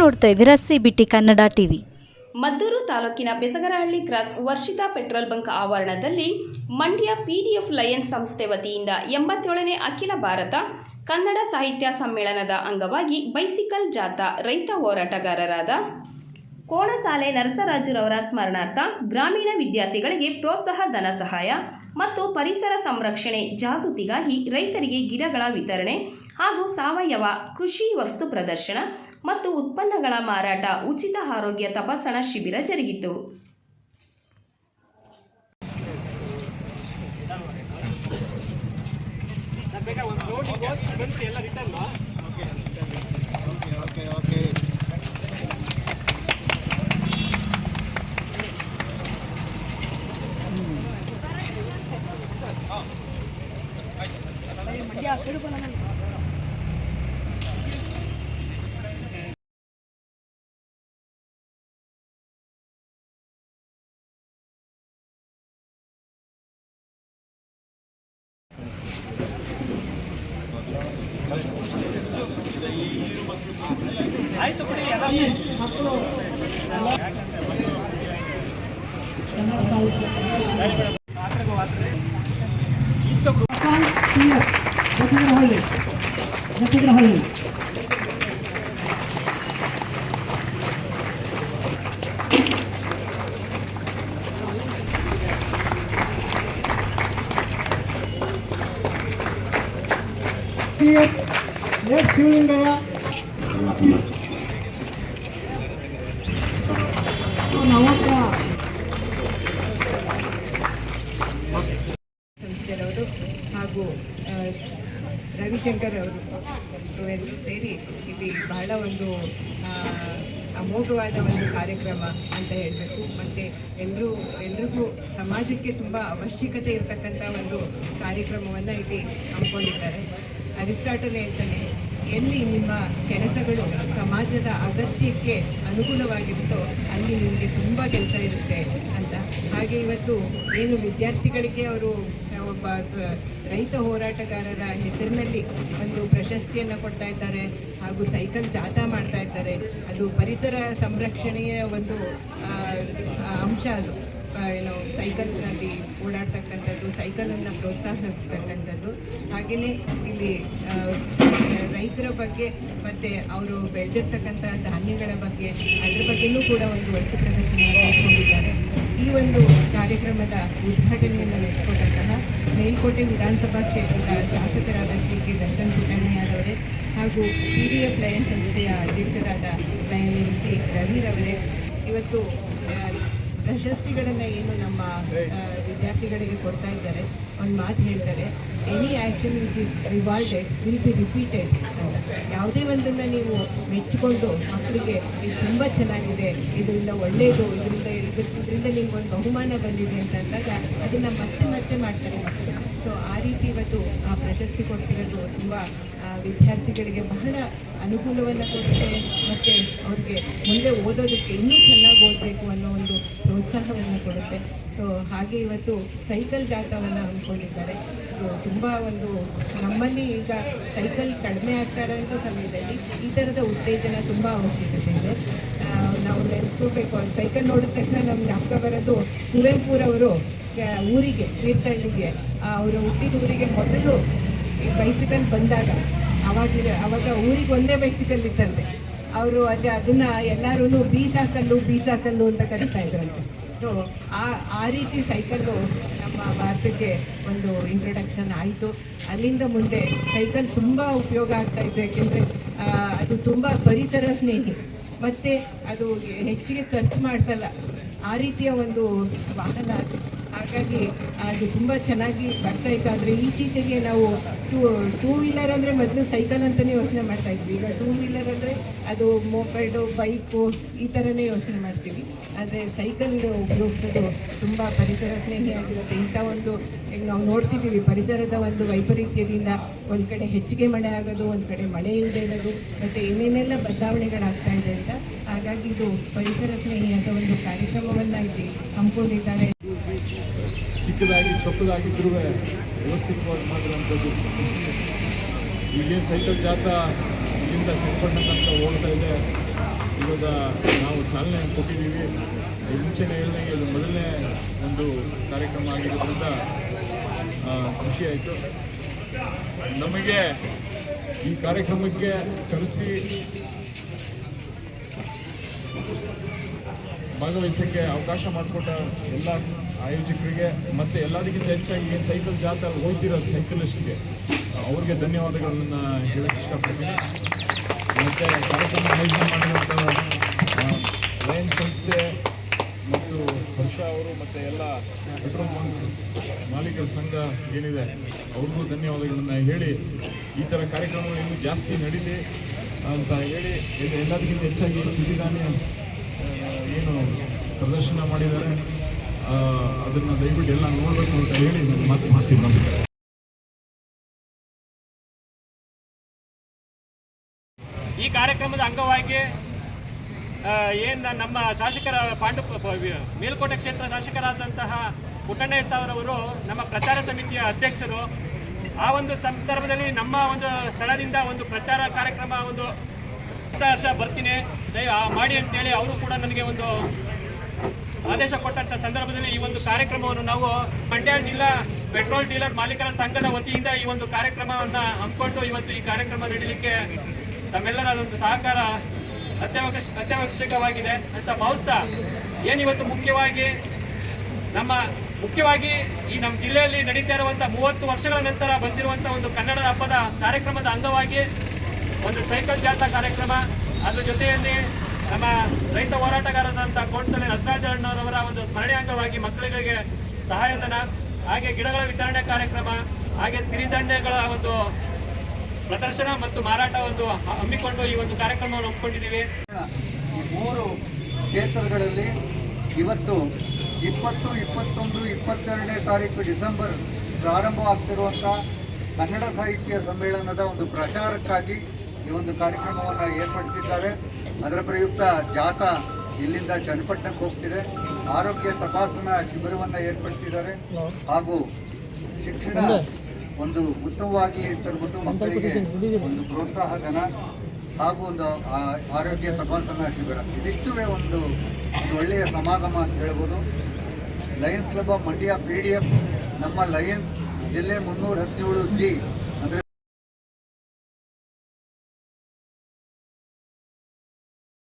ನೋಡ್ತಾ ಇದ್ದೀರಾ CBT Kannada TV. Maddur ತಾಲೂಕಿನ Besagarahalli cross Varshitha petrol bunk ಆವರಣದಲ್ಲಿ ಮಂಡ್ಯ ಪಿಡಿಎಫ್ ಲಯನ್ಸ್ ಸಂಸ್ಥೆ ವತಿಯಿಂದ 87ನೇ ಅಖಿಲ ಭಾರತ ಕನ್ನಡ ಸಾಹಿತ್ಯ ಸಮ್ಮೇಳನದ ಅಂಗವಾಗಿ ಬೈಸಿಕಲ್ ಜಾಥಾ ರೈತ ಹೋರಾಟಗಾರರಾದ ಕೋಣಸಾಲೆ ನರಸರಾಜುರವರ ಸ್ಮರಣಾರ್ಥ ಗ್ರಾಮೀಣ ವಿದ್ಯಾರ್ಥಿಗಳಿಗೆ ಪ್ರೋತ್ಸಾಹ ಧನ ಸಹಾಯ ಮತ್ತು ಪರಿಸರ ಸಂರಕ್ಷಣೆ ಜಾಗೃತಿಗಾಗಿ ರೈತರಿಗೆ ಗಿಡಗಳ ವಿತರಣೆ ಹಾಗೂ ಸಾವಯವ ಕೃಷಿ ವಸ್ತು ಪ್ರದರ್ಶನ ಮತ್ತು ಉತ್ಪನ್ನಗಳ ಮಾರಾಟ ಉಚಿತ ಆರೋಗ್ಯ ತಪಾಸಣಾ ಶಿಬಿರ ಜರುಗಿತು. ಆಯ್ತು ಬಿಡಿ ಬೆಸಗರಹಳ್ಳಿ ಶಿವಲಿಂಗಯ್ಯ ನವಕ ಸಂಸ್ಥೆಯವರು ಹಾಗೂ ರವಿಶಂಕರ್ ಅವರು ಎಲ್ಲರೂ ಸೇರಿ ಇಲ್ಲಿ ಬಹಳ ಒಂದು ಅಮೋಘವಾದ ಒಂದು ಕಾರ್ಯಕ್ರಮ ಅಂತ ಹೇಳಬೇಕು. ಮತ್ತು ಎಲ್ರಿಗೂ ಸಮಾಜಕ್ಕೆ ತುಂಬ ಅವಶ್ಯಕತೆ ಇರತಕ್ಕಂಥ ಒಂದು ಕಾರ್ಯಕ್ರಮವನ್ನು ಇಲ್ಲಿ ಹಮ್ಮಿಕೊಂಡಿದ್ದಾರೆ. ಅರಿಸ್ಟಾಟಲ್ ಹೇಳ್ತಾನೆ, ಎಲ್ಲಿ ನಿಮ್ಮ ಕೆಲಸಗಳು ಸಮಾಜದ ಅಗತ್ಯಕ್ಕೆ ಅನುಗುಣವಾಗಿರುತ್ತೋ ಅಲ್ಲಿ ನಿಮಗೆ ತುಂಬ ಕೆಲಸ ಇರುತ್ತೆ ಅಂತ. ಹಾಗೆ ಇವತ್ತು ಏನು ವಿದ್ಯಾರ್ಥಿಗಳಿಗೆ ಅವರು ಒಬ್ಬ ರೈತ ಹೋರಾಟಗಾರರ ಹೆಸರಿನಲ್ಲಿ ಒಂದು ಪ್ರಶಸ್ತಿಯನ್ನು ಕೊಡ್ತಾ ಇದ್ದಾರೆ ಹಾಗೂ ಸೈಕಲ್ ಜಾಥಾ ಮಾಡ್ತಾ ಇದ್ದಾರೆ. ಅದು ಪರಿಸರ ಸಂರಕ್ಷಣೆಯ ಒಂದು ಅಂಶ. ಅದು ಏನು ಸೈಕಲ್ನಲ್ಲಿ ಓಡಾಡ್ತಕ್ಕಂಥದ್ದು, ಸೈಕಲನ್ನು ಪ್ರೋತ್ಸಾಹಿಸ್ತಕ್ಕಂಥದ್ದು. ಹಾಗೆಯೇ ಇಲ್ಲಿ ರೈತರ ಬಗ್ಗೆ ಮತ್ತು ಅವರು ಬೆಳೆದಿರ್ತಕ್ಕಂಥ ಧಾನ್ಯಗಳ ಬಗ್ಗೆ ಅದ್ರ ಬಗ್ಗೆಯೂ ಕೂಡ ಒಂದು ವಸ್ತು ಪ್ರದರ್ಶನವನ್ನು ಇಟ್ಕೊಂಡಿದ್ದಾರೆ. ಈ ಒಂದು ಕಾರ್ಯಕ್ರಮದ ಉದ್ಘಾಟನೆಯನ್ನು ನಡೆಸಿಕೊಟ್ಟಂತಹ ಮೇಲ್ಕೋಟೆ ವಿಧಾನಸಭಾ ಕ್ಷೇತ್ರದ ಶಾಸಕರಾದ ಶ್ರೀ ಕೆ ದರ್ಶನ್ ಪುಟ್ಟಣ್ಣಯ್ಯರವರೇ ಹಾಗೂ PDF ಲಯನ್ಸ್ ಸಂಸ್ಥೆಯ ಅಧ್ಯಕ್ಷರಾದ ಲಯನ್ MC ರವಿರವರೇ ಇವತ್ತು ಪ್ರಶಸ್ತಿಗಳನ್ನು ಏನು ನಮ್ಮ ವಿದ್ಯಾರ್ಥಿಗಳಿಗೆ ಕೊಡ್ತಾ ಇದ್ದಾರೆ, ಒಂದು ಮಾತು ಹೇಳ್ತಾರೆ, any action which is rewarded will be repeated ಅಂತ. ಯಾವುದೇ ಒಂದನ್ನು ನೀವು ಮೆಚ್ಚಿಕೊಂಡು ಮಕ್ಕಳಿಗೆ ಇದು ತುಂಬ ಚೆನ್ನಾಗಿದೆ, ಇದರಿಂದ ಒಳ್ಳೆಯದು, ಇದರಿಂದ ನಿಮ್ಗೊಂದು ಬಹುಮಾನ ಬಂದಿದೆ ಅಂತಂದಾಗ ಅದನ್ನು ಮತ್ತೆ ಮತ್ತೆ ಮಾಡ್ತಾರೆ ಮಕ್ಕಳು. ಸೊ ಆ ರೀತಿ ಇವತ್ತು ಆ ಪ್ರಶಸ್ತಿ ಕೊಡ್ತಿರೋದು ತುಂಬ ವಿದ್ಯಾರ್ಥಿಗಳಿಗೆ ಬಹಳ ಅನುಕೂಲವನ್ನು ಕೊಡುತ್ತೆ ಮತ್ತು ಅವ್ರಿಗೆ ಮುಂದೆ ಓದೋದಕ್ಕೆ ಇನ್ನೂ ಚೆನ್ನಾಗಿ ಓದಬೇಕು ಅನ್ನೋ ಒಂದು ಪ್ರೋತ್ಸಾಹವನ್ನು ಕೊಡುತ್ತೆ. ಸೊ ಹಾಗೆ ಇವತ್ತು ಸೈಕಲ್ ಜಾಥಾವನ್ನು ಹಮ್ಮಿಕೊಂಡಿದ್ದಾರೆ. ತುಂಬ ಒಂದು ನಮ್ಮಲ್ಲಿ ಈಗ ಸೈಕಲ್ ಕಡಿಮೆ ಆಗ್ತಾ ಇರೋಂಥ ಸಮಯದಲ್ಲಿ ಈ ಥರದ ಉತ್ತೇಜನ ತುಂಬ ಅವಶ್ಯಕತೆ ಇದೆ. ನಾವು ನೆನೆಸ್ಕೋಬೇಕು. ಸೈಕಲ್ ನೋಡಿದ ತಕ್ಷಣ ನಮ್ಗೆ ಜ್ಞಾಪಕ ಬರೋದು ಕುವೆಂಪುರವರು ಊರಿಗೆ ತೀರ್ಥಹಳ್ಳಿಗೆ ಅವರು ಹುಟ್ಟಿದ ಊರಿಗೆ ಮೊದಲು ಬೈಸಿಕಲ್ ಬಂದಾಗ ಅವಾಗ ಊರಿಗೆ ಒಂದೇ ಬೈಸಿಕಲ್ ಇತ್ತಂತೆ. ಅವರು ಅದನ್ನು ಎಲ್ಲರೂ ಬೀಸಾಕಲ್ಲು ಅಂತ ಕರೀತಾ ಇದ್ರಂತೆ. ಸೊ ಆ ರೀತಿ ಸೈಕಲ್ಲು ನಮ್ಮ ಭಾರತಕ್ಕೆ ಒಂದು ಇಂಟ್ರೊಡಕ್ಷನ್ ಆಯಿತು. ಅಲ್ಲಿಂದ ಮುಂದೆ ಸೈಕಲ್ ತುಂಬ ಉಪಯೋಗ ಆಗ್ತಾಯಿತ್ತು. ಯಾಕೆಂದರೆ ಅದು ತುಂಬ ಪರಿಸರ ಸ್ನೇಹಿ ಮತ್ತು ಅದು ಹೆಚ್ಚಿಗೆ ಖರ್ಚು ಮಾಡಿಸಲ್ಲ, ಆ ರೀತಿಯ ಒಂದು ವಾಹನ ಅದು. ಹಾಗಾಗಿ ಅದು ತುಂಬ ಚೆನ್ನಾಗಿ ಬರ್ತಾಯಿತ್ತು. ಆದರೆ ಈಚೀಚೆಗೆ ನಾವು ಟೂ ವೀಲರ್ ಅಂದರೆ ಮೊದಲು ಸೈಕಲ್ ಅಂತಲೇ ಯೋಚನೆ ಮಾಡ್ತಾಯಿದ್ವಿ. ಈಗ ಟೂ ವೀಲರ್ ಅಂದರೆ ಅದು ಮೋಪೆಡು, ಬೈಕು ಈ ಥರನೇ ಯೋಚನೆ ಮಾಡ್ತೀವಿ. ಆದರೆ ಸೈಕಲ್ ಉಪಯೋಗಿಸೋದು ತುಂಬ ಪರಿಸರ ಸ್ನೇಹಿಯಾಗಿರುತ್ತೆ. ಇಂಥ ಒಂದು ಈಗ ನಾವು ನೋಡ್ತಿದ್ದೀವಿ, ಪರಿಸರದ ಒಂದು ವೈಪರೀತ್ಯದಿಂದ ಒಂದು ಕಡೆ ಹೆಚ್ಚಿಗೆ ಮಳೆ ಆಗೋದು, ಒಂದು ಕಡೆ ಮಳೆ ಇಲ್ಲದೆ ಇರೋದು, ಮತ್ತು ಏನೇನೆಲ್ಲ ಬದಲಾವಣೆಗಳಾಗ್ತಾ ಇದೆ ಅಂತ. ಹಾಗಾಗಿ ಇದು ಪರಿಸರ ಸ್ನೇಹಿಯಾದ ಒಂದು ಕಾರ್ಯಕ್ರಮವನ್ನು ಇಲ್ಲಿ ಹಮ್ಮಿಕೊಂಡಿದ್ದಾರೆ. ಚಿಕ್ಕದಾಗಿ ಚೊಕ್ಕದಾಗಿದ್ದರೂ ವ್ಯವಸ್ಥಿತವಾಗಿ ಮಾಡಿರುವಂಥದ್ದು. ಈಗೇನು ಸೈಕಲ್ ಜಾಥಾ ಇಲ್ಲಿಂದ ಚನ್ನಪಟ್ಟಣ ತನಕ ಹೋಗ್ತಾ ಇದೆ, ಇವಾಗ ನಾವು ಚಾಲನೆ ಕೊಟ್ಟಿದ್ದೀವಿ. ಮುಂಚೆನೇ ಹೇಳಿದಂಗೆ ಇದು ಮೊದಲನೇ ಒಂದು ಕಾರ್ಯಕ್ರಮ ಆಗಿರೋದ್ರಿಂದ ಖುಷಿ ಆಯಿತು. ನಮಗೆ ಈ ಕಾರ್ಯಕ್ರಮಕ್ಕೆ ಕರೆಸಿ ಭಾಗವಹಿಸೋಕ್ಕೆ ಅವಕಾಶ ಮಾಡಿಕೊಟ್ಟ ಎಲ್ಲ ಆಯೋಜಕರಿಗೆ ಮತ್ತು ಎಲ್ಲದಕ್ಕಿಂತ ಹೆಚ್ಚಾಗಿ ಏನು ಸೈಕಲ್ ಜಾಥಾ ಹೋಗ್ತಿರೋದು ಸೈಕಲಿಸ್ಟ್ಗೆ ಅವ್ರಿಗೆ ಧನ್ಯವಾದಗಳನ್ನು ಹೇಳಕ್ಕೆ ಇಷ್ಟಪಡ್ತೀನಿ. ಮತ್ತು ಕಾರ್ಯಕ್ರಮ ಆಯೋಜನೆ ಮಾಡಿರುವಂಥ ಲಯನ್ಸ್ ಸಂಸ್ಥೆ ಮತ್ತು ಹರ್ಷ ಅವರು ಮತ್ತು ಎಲ್ಲ ಪೆಟ್ರೋಲ್ ಬಂಕ್ ಮಾಲೀಕರ ಸಂಘ ಏನಿದೆ ಅವ್ರಿಗೂ ಧನ್ಯವಾದಗಳನ್ನು ಹೇಳಿ ಈ ಥರ ಕಾರ್ಯಕ್ರಮಗಳು ಇನ್ನೂ ಜಾಸ್ತಿ ನಡೀಲಿ ಅಂತ ಹೇಳಿ ಎಲ್ಲದಕ್ಕಿಂತ ಹೆಚ್ಚಾಗಿ ಸಿರಿಧಾನ್ಯ ಏನು ಪ್ರದರ್ಶನ ಮಾಡಿದ್ದಾರೆ ಅದನ್ನು ದಯವಿಟ್ಟು ಎಲ್ಲ ನೋಡಬೇಕು ಅಂತ ಹೇಳಿ ನಾನು ಮಾತು ಮುಗಿಸಿ. ನಮಸ್ಕಾರ. ಈ ಕಾರ್ಯಕ್ರಮದ ಅಂಗವಾಗಿ ಏನು ನಮ್ಮ ಶಾಸಕರ ಮೇಲ್ಕೋಟೆ ಕ್ಷೇತ್ರ ಶಾಸಕರಾದಂತಹ ಪುಟ್ಟಣ್ಣ ಸಾವರವರು ನಮ್ಮ ಪ್ರಚಾರ ಸಮಿತಿಯ ಅಧ್ಯಕ್ಷರು. ಆ ಒಂದು ಸಂದರ್ಭದಲ್ಲಿ ನಮ್ಮ ಒಂದು ಸ್ಥಳದಿಂದ ಒಂದು ಪ್ರಚಾರ ಕಾರ್ಯಕ್ರಮ ಒಂದು ವರ್ಷ ಬರ್ತೀನಿ ಮಾಡಿ ಅಂತೇಳಿ ಅವರು ಕೂಡ ನನಗೆ ಒಂದು ಆದೇಶ ಕೊಟ್ಟಂಥ ಸಂದರ್ಭದಲ್ಲಿ ಈ ಒಂದು ಕಾರ್ಯಕ್ರಮವನ್ನು ನಾವು ಮಂಡ್ಯ ಜಿಲ್ಲಾ ಪೆಟ್ರೋಲ್ ಡೀಲರ್ ಮಾಲೀಕರ ಸಂಘದ ವತಿಯಿಂದ ಈ ಒಂದು ಕಾರ್ಯಕ್ರಮವನ್ನು ಹಮ್ಮಿಕೊಂಡು ಇವತ್ತು ಈ ಕಾರ್ಯಕ್ರಮ ನಡೀಲಿಕ್ಕೆ ತಮ್ಮೆಲ್ಲರ ಒಂದು ಸಹಕಾರ ಅತ್ಯವಶ್ಯಕವಾಗಿದೆ ಅಂತ ಭಾವಿಸ್ತಾ ಏನಿವತ್ತು ಮುಖ್ಯವಾಗಿ ಈ ನಮ್ಮ ಜಿಲ್ಲೆಯಲ್ಲಿ ನಡೀತಾ ಇರುವಂಥ 30 ವರ್ಷಗಳ ನಂತರ ಬಂದಿರುವಂಥ ಒಂದು ಕನ್ನಡ ಹಬ್ಬದ ಕಾರ್ಯಕ್ರಮದ ಅಂಗವಾಗಿ ಒಂದು ಸೈಕಲ್ ಜಾಥಾ ಕಾರ್ಯಕ್ರಮ, ಅದರ ಜೊತೆಯಲ್ಲಿ ನಮ್ಮ ರೈತ ಹೋರಾಟಗಾರರಾದಂಥ ಕೋಣಸಲೆ ನಟರಾಜಣ್ಣವರ ಒಂದು ಸ್ಮರಣೆ ಅಂಗವಾಗಿ ಮಕ್ಕಳಿಗೆ ಸಹಾಯಧನ, ಹಾಗೆ ಗಿಡಗಳ ವಿತರಣೆ ಕಾರ್ಯಕ್ರಮ, ಹಾಗೆ ಸಿರಿಧಾನ್ಯಗಳ ಒಂದು ಪ್ರದರ್ಶನ ಮತ್ತು ಮಾರಾಟ ಒಂದು ಹಮ್ಮಿಕೊಂಡು ಈ ಒಂದು ಕಾರ್ಯಕ್ರಮವನ್ನು ಹಮ್ಮಿಕೊಂಡಿದ್ದೀವಿ. ಈ 3 ಕ್ಷೇತ್ರಗಳಲ್ಲಿ ಇವತ್ತು 20, 21, 22ನೇ ತಾರೀಕು ಡಿಸೆಂಬರ್ ಪ್ರಾರಂಭವಾಗ್ತಿರುವಂಥ ಕನ್ನಡ ಸಾಹಿತ್ಯ ಸಮ್ಮೇಳನದ ಒಂದು ಪ್ರಚಾರಕ್ಕಾಗಿ ಈ ಒಂದು ಕಾರ್ಯಕ್ರಮವನ್ನು ಏರ್ಪಡಿಸಿದ್ದಾರೆ. ಅದರ ಪ್ರಯುಕ್ತ ಜಾಥಾ ಇಲ್ಲಿಂದ ಚನ್ನಪಟ್ಟಣಕ್ಕೆ ಹೋಗ್ತಿದೆ. ಆರೋಗ್ಯ ತಪಾಸಣಾ ಶಿಬಿರವನ್ನು ಏರ್ಪಡಿಸಿದ್ದಾರೆ. ಹಾಗೂ ಶಿಕ್ಷಣ ಒಂದು ಉತ್ತಮವಾಗಿ ತರಬಿಟ್ಟು ಮಕ್ಕಳಿಗೆ ಒಂದು ಪ್ರೋತ್ಸಾಹ ಧನ ಹಾಗೂ ಒಂದು ಆರೋಗ್ಯ ತಪಾಸಣಾ ಶಿಬಿರ, ಇದಿಷ್ಟುವೇ ಒಂದು ಒಳ್ಳೆಯ ಸಮಾಗಮ ಅಂತ ಹೇಳ್ಬೋದು. Lions club of Mandya PDF ನಮ್ಮ ಲಯನ್ಸ್ ಜಿಲ್ಲೆ 317G